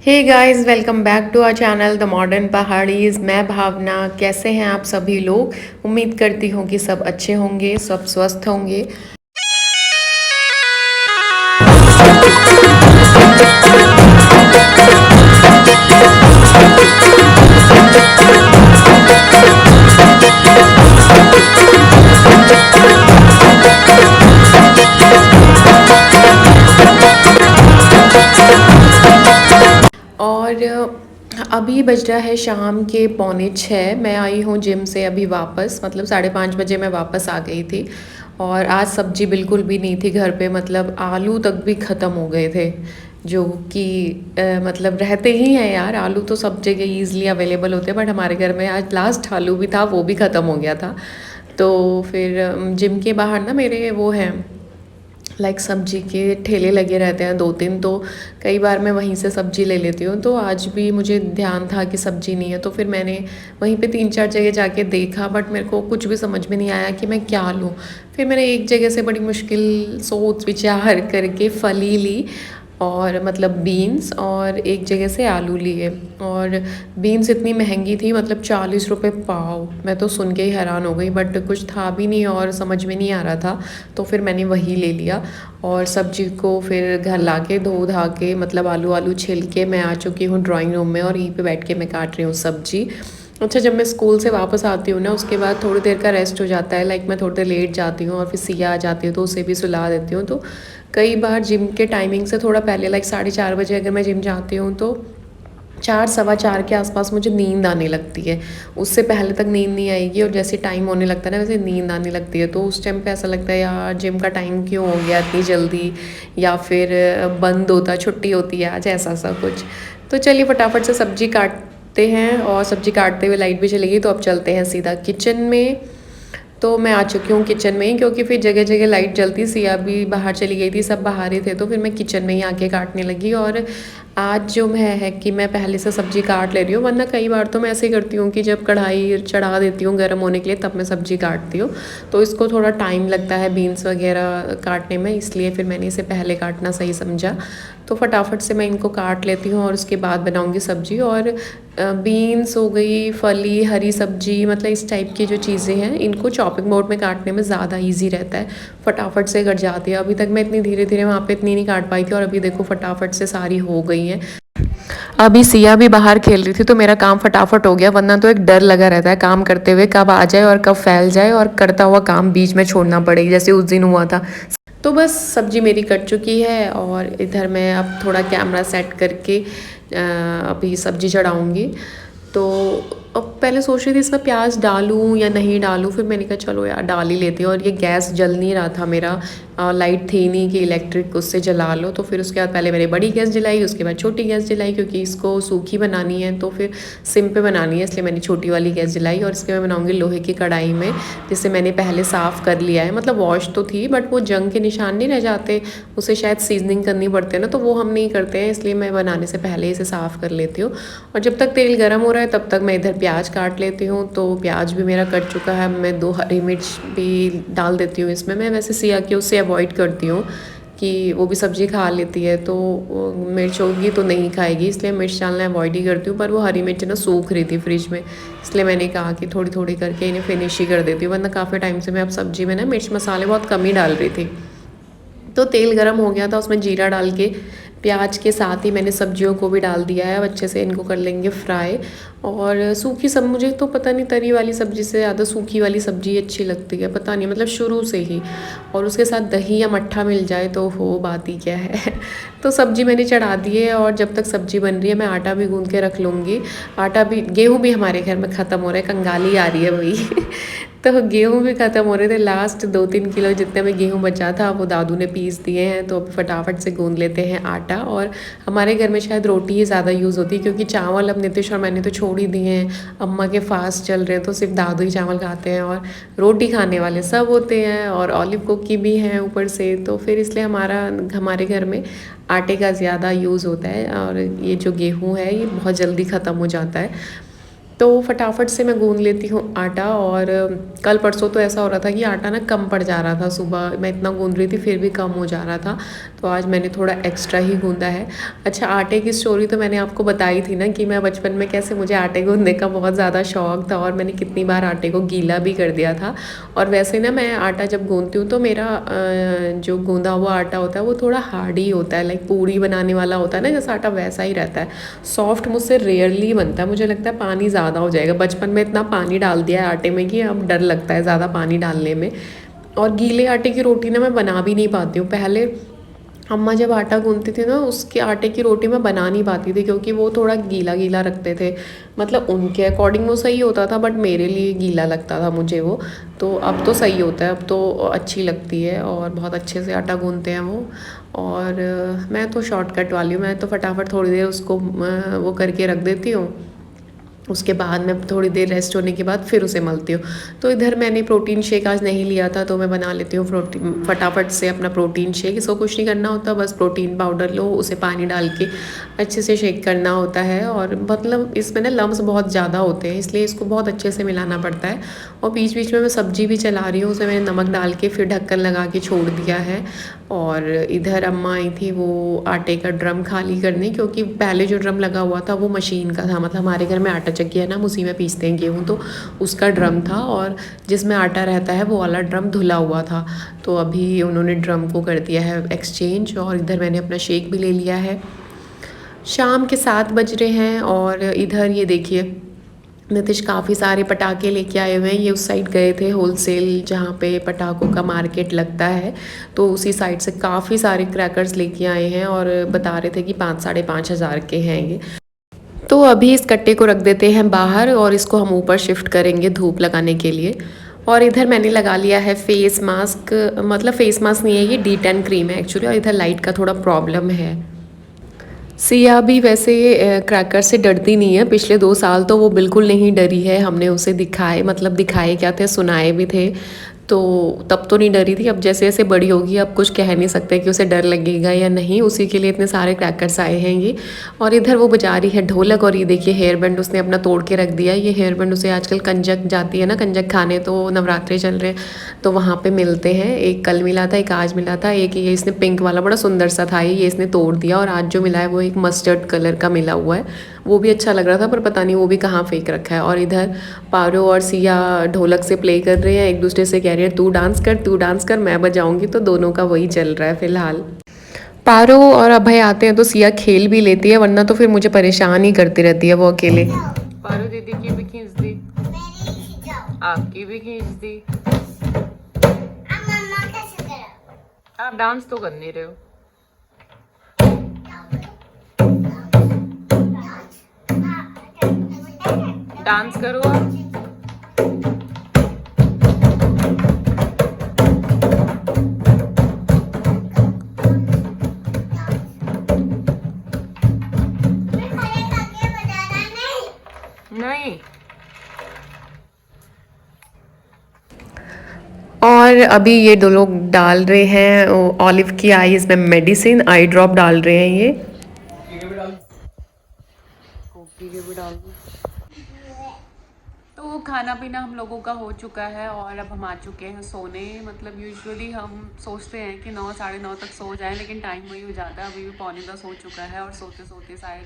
Hey guys, welcome back to our channel the modern Pahadis. मैं भावना। कैसे हैं आप सभी लोग? उम्मीद करती हूँ कि सब अच्छे होंगे, सब स्वस्थ होंगे। और अभी बज रहा है शाम के 5:45। मैं आई हूँ जिम से अभी वापस, मतलब 5:30 बजे मैं वापस आ गई थी। और आज सब्जी बिल्कुल भी नहीं थी घर पे, मतलब आलू तक भी ख़त्म हो गए थे। जो कि मतलब रहते ही हैं यार, आलू तो सब जगह ईज़िली अवेलेबल होते हैं, बट हमारे घर में आज लास्ट आलू भी था, वो भी ख़त्म हो गया था। तो फिर जिम के बाहर ना मेरे वो हैं, सब्जी के ठेले लगे रहते हैं 2-3, तो कई बार मैं वहीं से सब्जी ले लेती हूँ। तो आज भी मुझे ध्यान था कि सब्जी नहीं है, तो फिर मैंने वहीं पे 3-4 जगह जाके देखा, बट मेरे को कुछ भी समझ में नहीं आया कि मैं क्या लूँ। फिर मैंने एक जगह से बड़ी मुश्किल सोच विचार करके फली ली, और मतलब बीन्स, और एक जगह से आलू लिए। और बीन्स इतनी महंगी थी, मतलब 40 रुपये पाव। मैं तो सुन के ही हैरान हो गई, बट कुछ था भी नहीं और समझ में नहीं आ रहा था, तो फिर मैंने वही ले लिया। और सब्जी को फिर घर ला के धो धा के, मतलब आलू आलू छिल के मैं आ चुकी हूँ ड्राइंग रूम में, और यहीं पे बैठ के मैं काट रही हूँ सब्जी। अच्छा, जब मैं स्कूल से वापस आती हूँ ना, उसके बाद थोड़ी देर का रेस्ट हो जाता है, मैं थोड़ी देर लेट जाती हूँ और फिर सिया आ जाती हूँ, तो उसे भी सुला देती हूँ। तो कई बार जिम के टाइमिंग से थोड़ा पहले 4:30 बजे अगर मैं जिम जाती हूँ, तो 4 सवा 4 के आसपास मुझे नींद आने लगती है। उससे पहले तक नींद नहीं आएगी, और जैसे टाइम होने लगता है ना, वैसे नींद आने लगती है। तो उस टाइम पे ऐसा लगता है यार, जिम का टाइम क्यों हो गया इतनी जल्दी, या फिर बंद होता, छुट्टी होती है आज, ऐसा सा कुछ। तो चलिए फटाफट से सब्जी काटते हैं, और सब्जी काटते हुए लाइट भी चली गई, तो अब चलते हैं सीधा किचन में। तो मैं आ चुकी हूँ किचन में ही, क्योंकि फिर जगह जगह लाइट जलती, सिया भी बाहर चली गई थी, सब बाहर ही थे, तो फिर मैं किचन में ही आके काटने लगी। और आज जो है कि मैं पहले से सब्ज़ी काट ले रही हूँ, वरना कई बार तो मैं ऐसे ही करती हूँ कि जब कढ़ाई चढ़ा देती हूँ गर्म होने के लिए, तब मैं सब्ज़ी काटती हूँ। तो इसको थोड़ा टाइम लगता है बीन्स वगैरह काटने में, इसलिए फिर मैंने इसे पहले काटना सही समझा। तो फटाफट से मैं इनको काट लेती हूँ, और उसके बाद बनाऊँगी सब्ज़ी। और बीन्स हो गई, फली, हरी सब्जी, मतलब इस टाइप की जो चीज़ें हैं, इनको चॉपिंग बोर्ड में काटने में ज़्यादा इजी रहता है, फटाफट से कट जाती है। अभी तक मैं इतनी धीरे धीरे वहाँ पे इतनी नहीं काट पाई थी, और अभी देखो फटाफट से सारी हो गई हैं। अभी सिया भी बाहर खेल रही थी, तो मेरा काम फटाफट हो गया, वरना तो एक डर लगा रहता है काम करते हुए, कब आ जाए और कब फैल जाए, और करता हुआ काम बीच में छोड़ना पड़े, जैसे उस दिन हुआ था। तो बस सब्जी मेरी कट चुकी है, और इधर मैं अब थोड़ा कैमरा सेट करके अभी सब्जी चढ़ाऊँगी। तो अब पहले सोच रही थी इसमें प्याज डालूं या नहीं डालूं, फिर मैंने कहा चलो यार डाल ही लेती हूँ। और ये गैस जल नहीं रहा था मेरा, लाइट थी नहीं कि इलेक्ट्रिक उससे जला लो। तो फिर उसके बाद पहले मैंने बड़ी गैस जलाई, उसके बाद छोटी गैस जलाई, क्योंकि इसको सूखी बनानी है, तो फिर सिम पे बनानी है, इसलिए मैंने छोटी वाली गैस जलाई। और इसके मैं बनाऊँगी लोहे की कढ़ाई में, जिसे मैंने पहले साफ़ कर लिया है, मतलब वॉश तो थी, बट वो जंग के निशान नहीं रह जाते, उसे शायद सीजनिंग करनी पड़ती है ना, तो वो हम नहीं करते हैं, इसलिए मैं बनाने से पहले इसे साफ़ कर लेती हूँ। और जब तक तेल गर्म हो रहा है, तब तक मैं इधर प्याज काट लेती हूँ। तो प्याज भी मेरा कट चुका है, मैं 2 हरी मिर्च भी डाल देती हूँ इसमें। मैं वैसे सिया के उससे अवॉइड करती हूँ कि वो भी सब्ज़ी खा लेती है, तो मिर्च होगी तो नहीं खाएगी, इसलिए मिर्च डालना अवॉइड ही करती हूँ। पर वो हरी मिर्च ना सूख रही थी फ्रिज में, इसलिए मैंने कहा कि थोड़ी थोड़ी करके इन्हें फिनिश ही कर देती हूँ, वरना काफ़ी टाइम से मैं अब सब्ज़ी में ना मिर्च मसाले बहुत कम ही डाल रही थी। तो तेल गरम हो गया था, उसमें जीरा डाल के प्याज के साथ ही मैंने सब्जियों को भी डाल दिया है। अब अच्छे से इनको कर लेंगे फ्राई। और सूखी सब, मुझे तो पता नहीं, तरी वाली सब्ज़ी से ज़्यादा सूखी वाली सब्ज़ी अच्छी लगती है, पता नहीं, मतलब शुरू से ही। और उसके साथ दही या मट्ठा मिल जाए तो हो बात ही क्या है। तो सब्ज़ी मैंने चढ़ा दी है, और जब तक सब्ज़ी बन रही है मैं आटा भी गूँध के रख लूँगी। आटा भी, गेहूँ भी हमारे घर में ख़त्म हो रहा है, कंगाली आ रही है वही। तो गेहूँ भी ख़त्म हो रहे थे, लास्ट 2-3 किलो जितने में गेहूँ बचा था वो दादू ने पीस दिए हैं, तो फटाफट से गूँध लेते हैं आटा। और हमारे घर में शायद रोटी ही ज़्यादा यूज़ होती है, क्योंकि चावल अब नीतीश और मैंने तो छोड़ ही दिए हैं, अम्मा के फास्ट चल रहे हैं, तो सिर्फ दादू ही चावल खाते हैं, और रोटी खाने वाले सब होते हैं, और ऑलिव कुकी भी हैं ऊपर से। तो फिर इसलिए हमारे घर में आटे का ज़्यादा यूज़ होता है, और ये जो गेहूँ है ये बहुत जल्दी ख़त्म हो जाता है। तो फटाफट से मैं गूँध लेती हूँ आटा। और कल परसों तो ऐसा हो रहा था कि आटा ना कम पड़ जा रहा था, सुबह मैं इतना गूँध रही थी फिर भी कम हो जा रहा था। तो आज मैंने थोड़ा एक्स्ट्रा ही गूँधा है। अच्छा, आटे की स्टोरी तो मैंने आपको बताई थी ना कि मैं बचपन में कैसे मुझे आटे गूँधने का बहुत ज़्यादा शौक़ था और मैंने कितनी बार आटे को गीला भी कर दिया था। और वैसे ना मैं आटा जब गूँधती हूँ तो मेरा जो गूँधा हुआ आटा होता है वो थोड़ा हार्ड ही होता है, लाइक पूड़ी बनाने वाला होता है ना जैसा आटा, वैसा ही रहता है। सॉफ्ट मुझसे रेयरली बनता है, मुझे लगता है पानी ज़्यादा हो जाएगा। बचपन में इतना पानी डाल दिया है आटे में कि अब डर लगता है ज़्यादा पानी डालने में। और गीले आटे की रोटी ना मैं बना भी नहीं पाती हूँ। पहले अम्मा जब आटा गूँथती थी ना उसके आटे की रोटी मैं बना नहीं पाती थी क्योंकि वो थोड़ा गीला गीला रखते थे। मतलब उनके अकॉर्डिंग वो सही होता था बट मेरे लिए गीला लगता था मुझे वो। तो अब तो सही होता है, अब तो अच्छी लगती है और बहुत अच्छे से आटा गूँथते हैं वो। और मैं तो शॉर्टकट वाली हूँ, मैं तो फटाफट थोड़ी देर उसको वो करके रख देती हूँ। उसके बाद मैं थोड़ी देर रेस्ट होने के बाद फिर उसे मलती हूँ। तो इधर मैंने प्रोटीन शेक आज नहीं लिया था तो मैं बना लेती हूँ प्रोटीन फटाफट से अपना प्रोटीन शेक। इसको कुछ नहीं करना होता, बस प्रोटीन पाउडर लो, उसे पानी डाल के अच्छे से शेक करना होता है। और मतलब इसमें ना लम्स बहुत ज़्यादा होते हैं इसलिए इसको बहुत अच्छे से मिलाना पड़ता है। और बीच बीच में मैं सब्ज़ी भी चला रही हूँ, उसे मैंने नमक डाल के फिर ढक्कन लगा के छोड़ दिया है। और इधर अम्मा आई थी वो आटे का ड्रम खाली करने, क्योंकि पहले जो ड्रम लगा हुआ था वो मशीन का था। मतलब हमारे घर में आटा चक्की है ना, उसी में पीसते हैं गेहूँ, तो उसका ड्रम था और जिसमें आटा रहता है वो वाला ड्रम धुला हुआ था। तो अभी उन्होंने ड्रम को कर दिया है एक्सचेंज और इधर मैंने अपना शेक भी ले लिया है। शाम के 7 बज रहे हैं और इधर ये देखिए नितिश काफ़ी सारे पटाखे लेके आए हुए हैं। ये उस साइड गए थे होलसेल जहाँ पे पटाखों का मार्केट लगता है, तो उसी साइड से काफ़ी सारे क्रैकर्स लेके आए हैं और बता रहे थे कि 5-5.5 हज़ार के हैं ये। तो अभी इस कट्टे को रख देते हैं बाहर और इसको हम ऊपर शिफ्ट करेंगे धूप लगाने के लिए। और इधर मैंने लगा लिया है फेस मास्क, मतलब फेस मास्क नहीं है, ये D10 क्रीम है एक्चुअली। और इधर लाइट का थोड़ा प्रॉब्लम है। सिया भी वैसे क्रैकर से डरती नहीं है, पिछले 2 साल तो वो बिल्कुल नहीं डरी है। हमने उसे दिखाए, मतलब दिखाए क्या थे, सुनाए भी थे, तो तब तो नहीं डरी थी। अब जैसे जैसे बड़ी होगी अब कुछ कह नहीं सकते कि उसे डर लगेगा या नहीं, उसी के लिए इतने सारे क्रैकर्स आए हैं ये। और इधर वो बजा रही है ढोलक और ये देखिए हेयर बैंड उसने अपना तोड़ के रख दिया। ये हेयर बैंड उसे आजकल कंजक जाती है ना, कंजक खाने, तो नवरात्रे चल रहे हैं तो वहाँ पे मिलते हैं। एक कल मिला था, एक आज मिला था। एक ये इसने पिंक वाला बड़ा सुंदर सा था, ये इसने तोड़ दिया। और आज जो मिला है वो एक मस्टर्ड कलर का मिला हुआ है, वो भी अच्छा लग रहा था पर पता नहीं वो भी कहाँ फेंक रखा है। और इधर पारो और सिया ढोलक से प्ले कर रहे हैं, एक दूसरे से कह रहे हैं तू डांस कर, तू डांस कर, मैं बजाऊंगी। तो दोनों का वही चल रहा है फिलहाल। पारो और अभय आते हैं तो सिया खेल भी लेती है, वरना तो फिर मुझे परेशान ही करती रहती है वो अकेले। पारो दीदी की भी खींच दी, आपकी भी खींच दी। आप डांस तो कर नहीं रहे हो। डांस करो आप। नहीं। और अभी ये दो लोग डाल रहे हैं ऑलिव की आईज में मेडिसिन, आई ड्रॉप डाल रहे हैं ये। तो खाना पीना हम लोगों का हो चुका है और अब हम आ चुके हैं सोने। मतलब यूजुअली हम सोचते हैं कि 9 साढ़े 9 तक सो जाएं, लेकिन टाइम वही हो जाता है। अभी भी 9:45 हो चुका है और सोते सोते शायद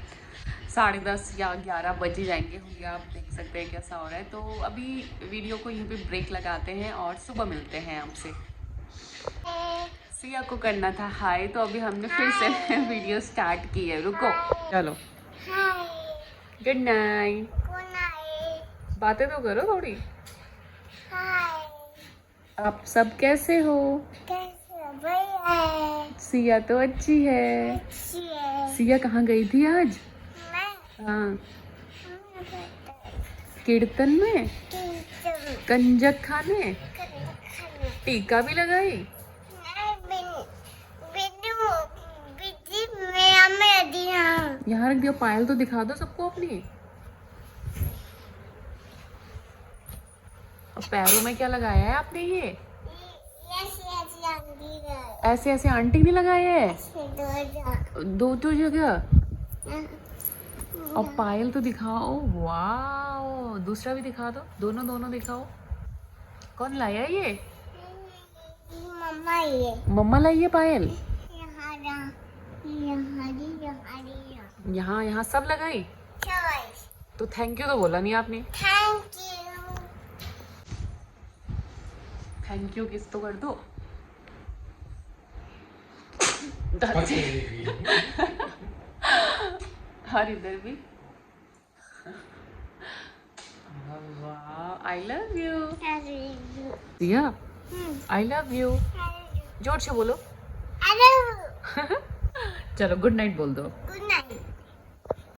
10:30 या 11 बज ही जाएंगे होंगे। आप देख सकते हैं कैसा हो रहा है। तो अभी वीडियो को यहीं पे ब्रेक लगाते हैं और सुबह मिलते हैं आपसे। सिया को करना था हाय, तो अभी हमने फिर से वीडियो स्टार्ट की है। रुको, चलो गुड नाइट, बातें तो करो थोड़ी। आप सब कैसे हो? सिया तो अच्छी है। सिया कहाँ गई थी आज? हाँ, कीर्तन में, कंजक खाने, टीका भी लगाई। यहाँ रख दिया। पायल तो दिखा दो सबको अपनी। और पैरों में क्या लगाया है आपने? ये ऐसे ऐसे आंटी ने लगाया है, दो जगह। और पायल तो दिखाओ, वाह, दूसरा भी दिखा दो, दोनों दोनों दिखाओ। कौन लाया ये? मम्मा लाई है पायल। यहाँ यहाँ सब लगाई, तो थैंक यू तो बोला नहीं आपने। थैंक यू किस तो कर दो। और इधर भी। वाह, आई लव यू दिया, आई लव यू। जोर से बोलो। चलो गुड नाइट बोल दो।